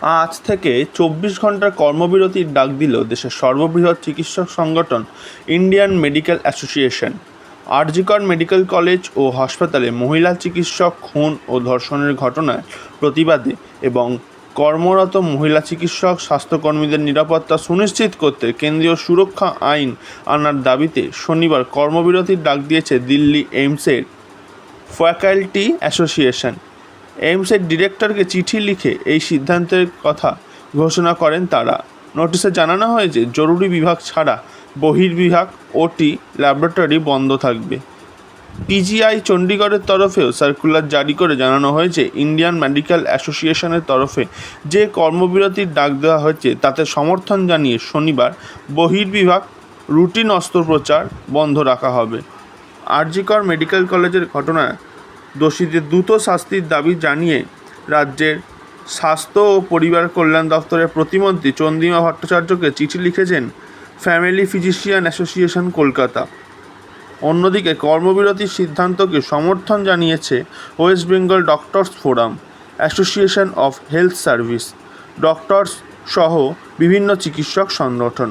আজ থেকে 24 ঘন্টার কর্মবিরতির ডাক দিল দেশের সর্ববৃহৎ চিকিৎসক সংগঠন ইন্ডিয়ান মেডিকেল অ্যাসোসিয়েশন। আর.জি. কর মেডিকেল কলেজ ও হাসপাতালে মহিলা চিকিৎসক খুন ও ধর্ষণের ঘটনার প্রতিবাদে এবং কর্মরত মহিলা চিকিৎসক স্বাস্থ্যকর্মীদের নিরাপত্তা সুনিশ্চিত করতে কেন্দ্রীয় সুরক্ষা আইন আনার দাবিতে শনিবার কর্মবিরতির ডাক দিয়েছে দিল্লি এইমসের ফ্যাকাল্টি অ্যাসোসিয়েশন। এইমসের ডিরেক্টরকে চিঠি লিখে এই সিদ্ধান্তের কথা ঘোষণা করেন তারা। নোটিশে জানানো হয়েছে জরুরি বিভাগ ছাড়া বহির্বিভাগ, ওটি, ল্যাবরেটরি বন্ধ থাকবে। পিজিআই চণ্ডীগড়ের তরফেও সার্কুলার জারি করে জানানো হয়েছে ইন্ডিয়ান মেডিকেল অ্যাসোসিয়েশনের তরফে যে কর্মবিরতির ডাক দেওয়া হয়েছে তাতে সমর্থন জানিয়ে শনিবার বহির্বিভাগ, রুটিন অস্ত্রোপচার বন্ধ রাখা হবে। আর.জি. কর মেডিকেল কলেজের ঘটনায় দোষীদের দ্রুত শাস্তির দাবি জানিয়ে রাজ্যের স্বাস্থ্য ও পরিবার কল্যাণ দপ্তরের প্রতিমন্ত্রী চন্দ্রিমা ভট্টাচার্যকে চিঠি লিখেছেন ফ্যামিলি ফিজিশিয়ান অ্যাসোসিয়েশন কলকাতা। অন্যদিকে কর্মবিরতির সিদ্ধান্তকে সমর্থন জানিয়েছে West Bengal doctors forum, association of health service doctors সহ বিভিন্ন চিকিৎসক সংগঠন।